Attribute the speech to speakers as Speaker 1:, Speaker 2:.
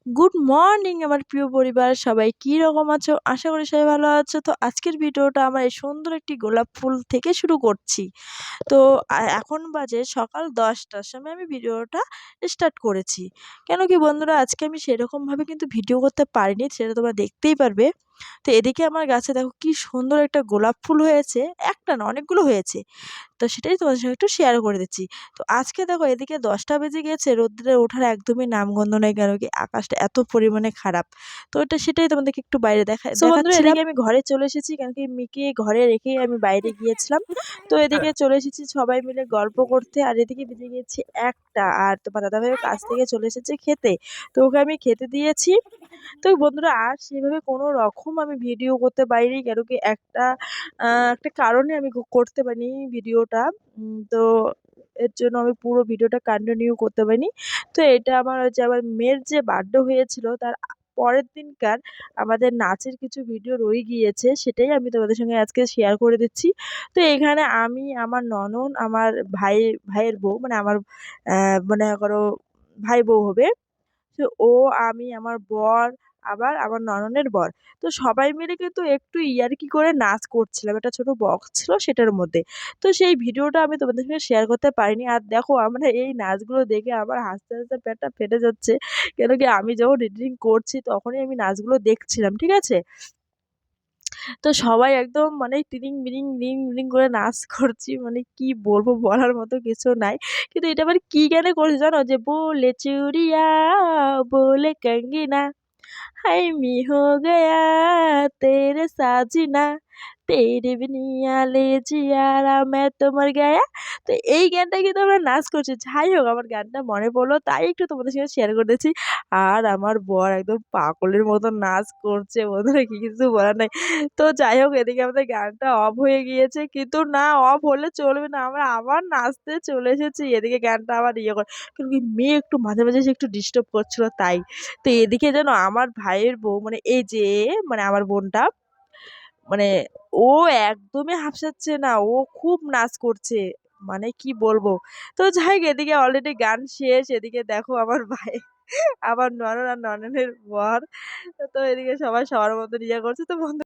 Speaker 1: Good morning আমার প্রিয় পরিবার, সবাই কি রকম আছো? আশা করি সবাই ভালো আছো। তো আজকের ভিডিওটা আমার এই সুন্দর একটি গোলাপ ফুল থেকে শুরু করছি। তো এখন বাজে সকাল 10টার সময় আমি ভিডিওটা স্টার্ট করেছি। কেন কি বন্ধুরা, আজকে আমি সেরকমভাবে কিন্তু ভিডিও করতে পারিনি, সেটা তোমরা দেখতেই পারবে। তো এদিকে আমার গাছে দেখো কি সুন্দর একটা গোলাপ ফুল হয়েছে, একটা না অনেকগুলো হয়েছে। তো সেটাই তোমাদের সঙ্গে একটু শেয়ার করে দিচ্ছি। তো আজকে দেখো এদিকে 10টা বেজে গিয়েছে, রোদ্রে ওঠার একদমই নামগন্ধ নেই, কেন কি আকাশটা এত পরিমাণে খারাপ। তো সেটাই তোমাদেরকে একটু বাইরে বন্ধুরা,
Speaker 2: দেখাচ্ছিলাম।
Speaker 1: এদিকে আমি ঘরে চলে এসেছি, কেন কি মিকে ঘরে রেখেই আমি বাইরে গিয়েছিলাম। তো এদিকে চলে এসেছি সবাই মিলে গল্প করতে, আর এদিকে বেজে গিয়েছে একটা, আর তোমার দাদাভাইয়ের কাছ থেকে চলে এসেছে খেতে। তো ওকে আমি খেতে দিয়েছি। তো বন্ধুরা আর সেভাবে কোনো রকম আমি ভিডিও করতে পারিনি, কেন কি একটা কারণে আমি করতে পারিনি ভিডিওটা। তো এর জন্য আমি পুরো ভিডিওটা কন্টিনিউ করতে পারিনি। তো এটা আমার হচ্ছে আমার মেয়ের যে বার্থডে হয়েছিল তার পরের দিনকার আমাদের নাচের কিছু ভিডিও রয়ে গিয়েছে, সেটাই আমি তোমাদের সঙ্গে আজকে শেয়ার করে দিচ্ছি। তো এখানে আমি, আমার ননদ, আমার ভাইয়ের বউ, মানে আমার মনে করো ভাই বউ হবে। তো ও, আমি, আমার বর, আবার আমার ননদের বর। তো সবাই মিলে কিন্তু একটু ইয়ার্কি করে নাচ করছিলাম। একটা ছোট বক্স ছিল সেটার মধ্যে। তো সেই ভিডিওটা আমি তোমাদের সঙ্গে শেয়ার করতে পারিনি। আর দেখো আমরা এই নাচগুলো দেখে আমার হাসতে হাসতে পেটটা ফেটে যাচ্ছে। কেন কি আমি যখন এডিটিং করছি তখনই আমি নাচগুলো দেখছিলাম, ঠিক আছে? তো সবাই একদম মানে তিরিং বিরিং রিং রিং করে নাচ করছি, মানে কি বলবো, বলার মতো কিছু নাই। কিন্তু এটা আবার কি গানে করছি জানো? যে बोले चूड़िया बोले कंगना हाय मी हो गया तेरे साजना तेरे बिनिया ले जियारा मैं तो मर गया। তো এই গানটা কিন্তু আমরা নাচ করছি। যাই হোক, আমার গানটা মনে পড়লো তাই একটু তোমাদের সঙ্গে শেয়ার করে দিচ্ছি। আর আমার বর একদম পাগলের মতো নাচ করছে, বন্ধুরা কি কিছু বলার নাই। তো যাই হোক, এদিকে আমাদের গানটা অফ হয়ে গিয়েছে, কিন্তু না, অফ হলে চলবে না, আমরা আবার নাচতে চলে এসেছি। এদিকে গানটা আবার ইয়ে করে, কিন্তু কি মেয়ে একটু মাঝে মাঝে এসে একটু ডিস্টার্ব করছিল তাই। তো এদিকে যেন আমার ভাইয়ের বউ, মানে এই যে, মানে আমার বোনটা, মানে ও একদমই হাফসাচ্ছে না, ও খুব নাচ করছে, মানে কি বলবো। তো যাই হোক, এদিকে অলরেডি গান শেষ, এদিকে দেখো আমার ভাই, আমার ননদ আর ননদের বর, তো এদিকে সবাই সবার মতো ইয়ে করছে। তো বন্ধু